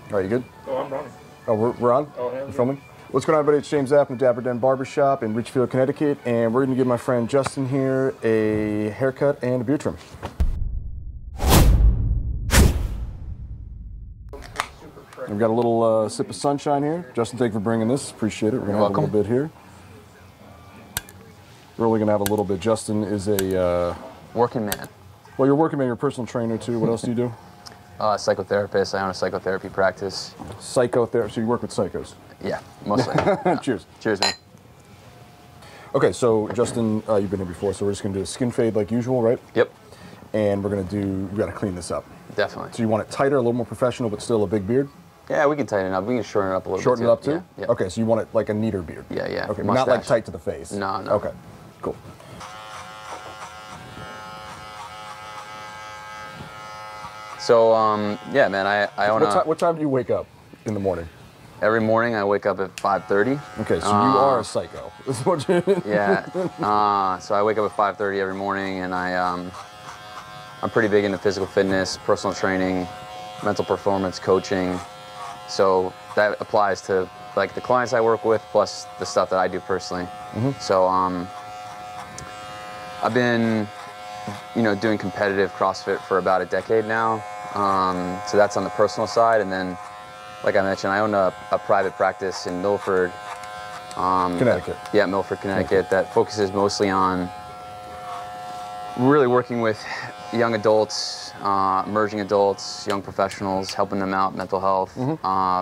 All right, you good? Oh, I'm running. Oh, we're on? Oh, yeah. We're filming? What's going on, everybody? It's James Zapp from Dapper Den Barbershop in Richfield, Connecticut, and we're going to give my friend Justin here a haircut and a beard trim. We've got a little sip of sunshine here. Justin, thank you for bringing this. Appreciate it. We're going to have a little bit here. We're only going to have a little bit. Justin is a... working man. Well, you're a working man. You're a personal trainer, too. What else do you do? Psychotherapist. I own a psychotherapy practice. Psychotherapy. So you work with psychos? Yeah, mostly. Cheers. Cheers, man. Okay, so Justin, you've been here before, so we're just going to do a skin fade like usual, right? Yep. And we're going to we got to clean this up. Definitely. So you want it tighter, a little more professional, but still a big beard? Yeah, we can tighten it up. We can shorten it up a little bit. Shorten it up too? Yeah, yeah. Okay, so you want it like a neater beard? Yeah, yeah. Okay, Mustache. not like tight to the face? No, no. Okay, cool. So, yeah, man, I own What time do you wake up in the morning? Every morning I wake up at 5:30. Okay, so you are a psycho. Is what you Yeah. So I wake up at 5:30 every morning, and I'm pretty big into physical fitness, personal training, mental performance coaching. So that applies to like the clients I work with, plus the stuff that I do personally. Mm-hmm. So I've been, doing competitive CrossFit for about a decade now. So that's on the personal side, and then, like I mentioned, I own a private practice in Milford, Connecticut. Milford, Connecticut, that focuses mostly on really working with young adults, emerging adults, young professionals, helping them out, mental health,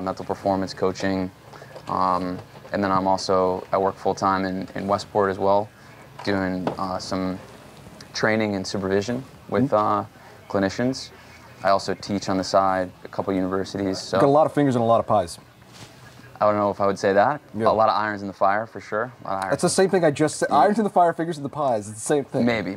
mental performance coaching. And then I work full-time in Westport as well, doing some training and supervision with clinicians. I also teach on the side, a couple universities. So Got a lot of fingers and a lot of pies. I don't know if I would say that. Yeah. A lot of irons in the fire, for sure. That's the same thing I just said. Irons in the fire, fingers in the pies. It's the same thing. Maybe.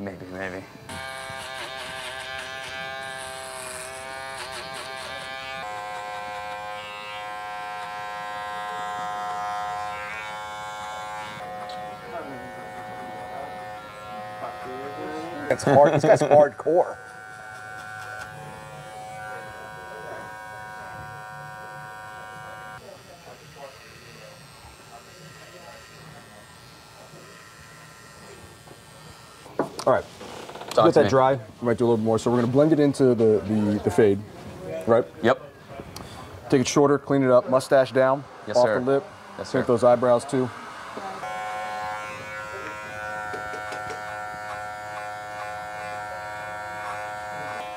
It's hard. This guy's hardcore. All right. Get that dry. We might do a little more. So we're going to blend it into the fade, right? Yep. Take it shorter, clean it up, mustache down, Yes, off sir. the lip. Yes, Paint sir. those eyebrows too.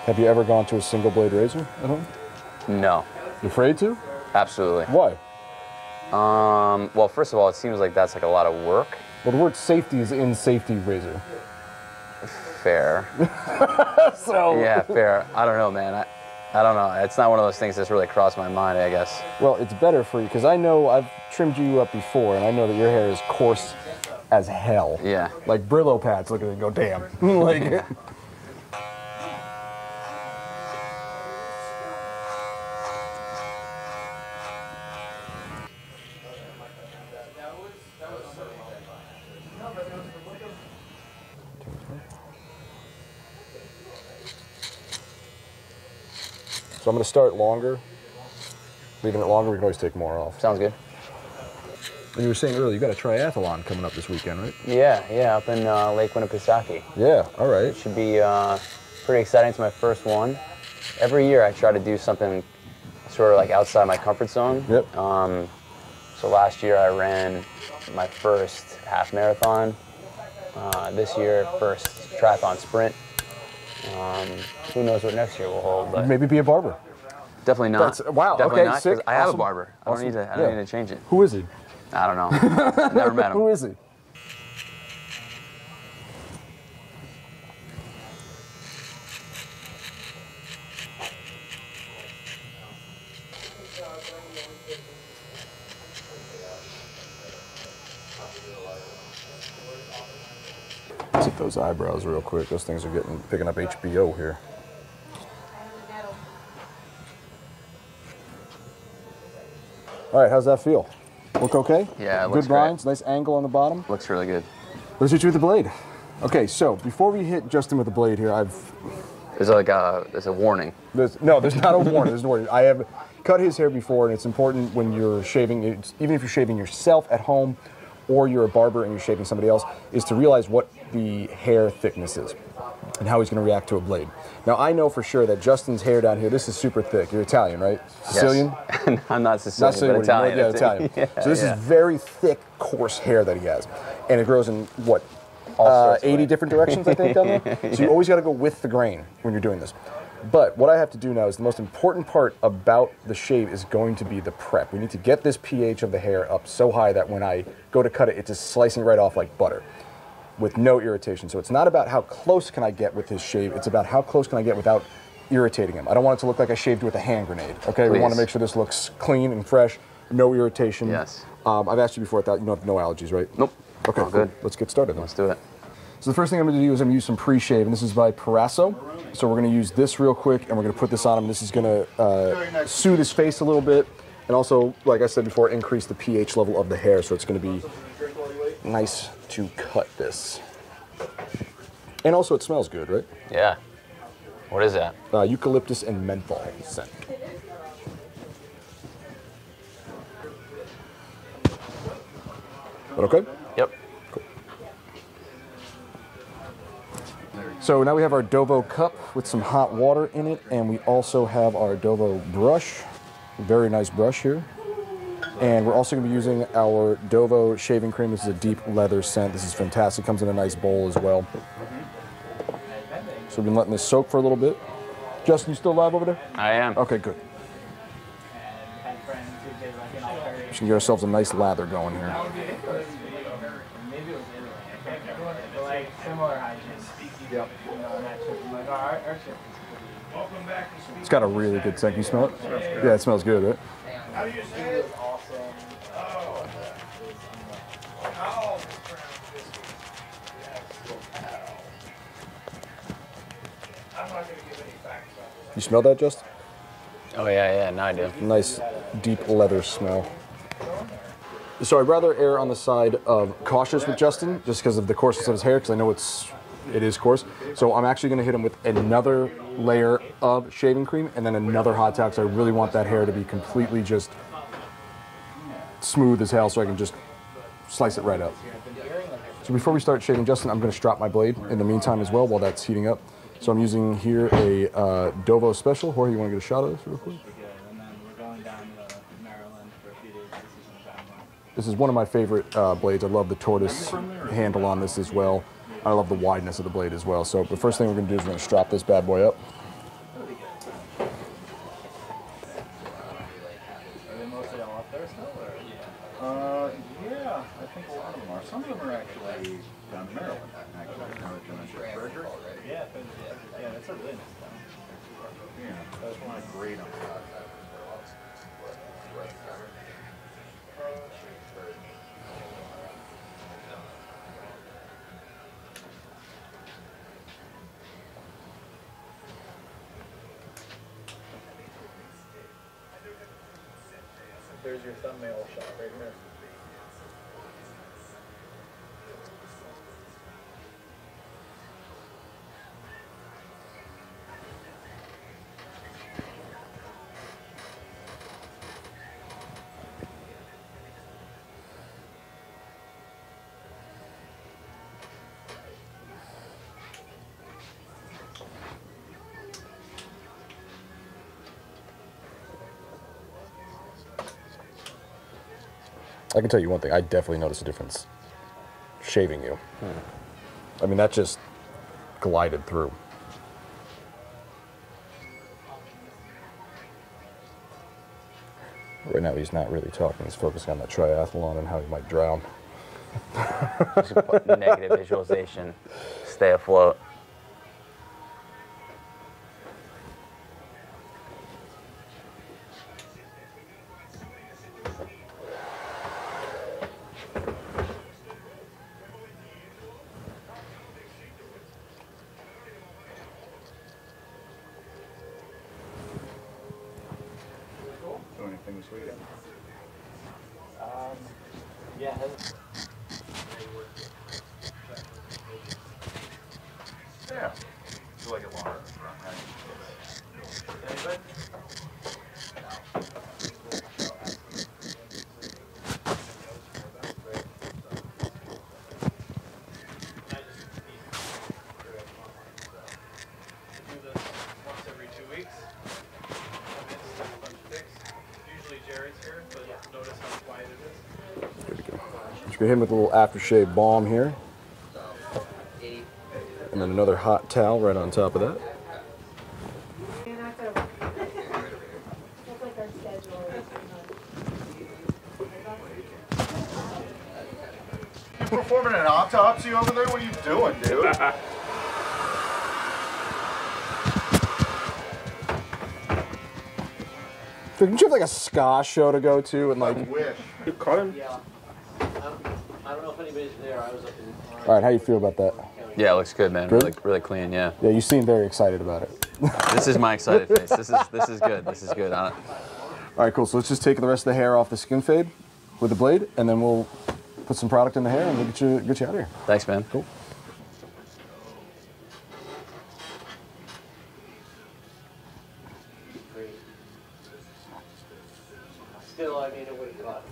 Have you ever gone to a single blade razor at home? No. You afraid to? Absolutely. Why? Well, first of all, it seems like that's like a lot of work. Well, the word safety is in safety razor. Fair. So Yeah, fair. I don't know, man. I don't know. It's not one of those things that's really crossed my mind, I guess. well, it's better for you because I know I've trimmed you up before, and I know that your hair is coarse as hell. Yeah. Like Brillo pads. Look at it and go, damn. Like. So I'm going to start longer. Leaving it longer, we can always take more off. Sounds good. And you were saying earlier, you got a triathlon coming up this weekend, right? Yeah, up in Lake Winnipesaukee. Yeah, all right. Should be pretty exciting. It's my first one. Every year I try to do something sort of like outside my comfort zone. Yep. So last year I ran my first half marathon. This year, first triathlon sprint. Who knows what next year will hold? But Maybe be a barber. definitely not. Wow, Definitely okay, not, sick, 'cause I have awesome, a barber. I don't need to change it. Who is he? I don't know. Never met him. Who is he? Let's hit those eyebrows real quick. Those things are picking up HBO here. All right, how's that feel? Look okay? Yeah, it looks good lines, nice angle on the bottom. Looks really good. Let's hit you with the blade. Okay, so before we hit Justin with the blade here, There's a warning. there's not a warning. There's no warning. cut his hair before, and it's important when you're shaving, even if you're shaving yourself at home or you're a barber and you're shaving somebody else, is to realize what the hair thickness is and how he's going to react to a blade. Now, I know for sure that Justin's hair down here, this is super thick. You're Italian, right? Sicilian? Yes. I'm not Sicilian, but Italian. Yeah, Italian. Yeah, so this is very thick, coarse hair that he has. And it grows in, what, 80 different directions, I think, down there? So you always got to go with the grain when you're doing this. But what I have to do now is the most important part about the shave is going to be the prep. We need to get this pH of the hair up so high that when I go to cut it, it's just slicing right off like butter with no irritation. So it's not about how close can I get with this shave, it's about how close can I get without irritating him. I don't want it to look like I shaved with a hand grenade, okay? Please. We want to make sure this looks clean and fresh, no irritation. Yes. I've asked you before, you don't have no allergies, right? Nope. Okay, all good. Let's get started then. Let's do it. So the first thing I'm going to do is I'm going to use some pre-shave, and this is by Parasso. So we're going to use this real quick, and we're going to put this on him. This is going to soothe his face a little bit, and also, like I said before, increase the pH level of the hair, so it's going to be nice to cut this. And also, it smells good, right? Yeah. What is that? Eucalyptus and menthol scent. That okay? Yep. So now we have our DOVO cup with some hot water in it, and we also have our DOVO brush, very nice brush here. And we're also going to be using our DOVO shaving cream. This is a deep leather scent. This is fantastic. Comes in a nice bowl as well. So we've been letting this soak for a little bit. Justin, you still live over there? I am. Okay, good. We should get ourselves a nice lather going here. It's got a really good scent. Can you smell it? Yeah, it smells good, right? You smell that, Justin? Oh, yeah, now I do. Nice, deep leather smell. So I'd rather err on the side of cautious with Justin, just because of the coarseness of his hair, because I know it is coarse. So I'm actually going to hit him with another layer of shaving cream and then another hot towel, because I really want that hair to be completely just smooth as hell, so I can just slice it right up. So before we start shaving Justin, I'm going to strap my blade in the meantime as well while that's heating up. So I'm using here a DOVO Special. Jorge, you want to get a shot of this real quick? This is one of my favorite blades. I love the tortoise handle on this as well. I love the wideness of the blade as well. So the first thing we're going to do is we're going to strap this bad boy up. Yeah, I think a lot of them are. Some of them are actually down in Maryland. Yeah, that's a really nice town. Yeah, that's one of great on that. There's your thumbnail shot right here. I can tell you one thing, I definitely noticed a difference shaving you. I mean, that just glided through. Right now he's not really talking, he's focusing on that triathlon and how he might drown. Just put negative visualization. Stay afloat. Do anything this weekend? Yeah. Yeah. Do like it longer. areas here, but notice how quiet it is. There we go. Just go ahead with a little aftershave balm here. And then another hot towel right on top of that. You performing an autopsy over there? What are you doing, dude? Didn't you have like a ska show to go to and like? I wish. You caught him? Yeah. I don't know if anybody's there. I was up in. All right, how you feel about that? Yeah, it looks good, man. Good? Really clean. Yeah. Yeah, you seem very excited about it. This is my excited face. This is good. This is good. All right, cool. So let's just take the rest of the hair off the skin fade with the blade, and then we'll put some product in the hair and we'll get you out of here. Thanks, man. Cool. Still, I mean, it would have caught.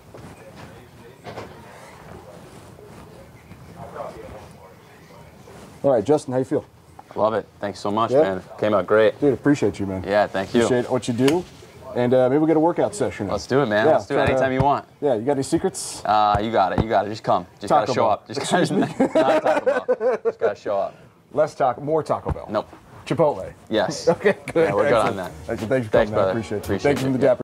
All right, Justin, how you feel? Love it. Thanks so much, Yeah? man. Came out great. Dude, appreciate you, man. Yeah, thank you. Appreciate what you do. And maybe we'll get a workout session in. Let's do it, man. Yeah, Let's do it try to- anytime you want. Yeah, you got any secrets? You got it. You got it. Just come. Just Taco gotta show Bell. up. Just gotta, not Taco Bell. Just gotta show up. More Taco Bell. Nope. Chipotle. Yes. Okay, good. Yeah, we're good on Excellent. that. Thank you for Thanks, coming, man. brother. Appreciate you. Appreciate Thank you from it. the Dapper.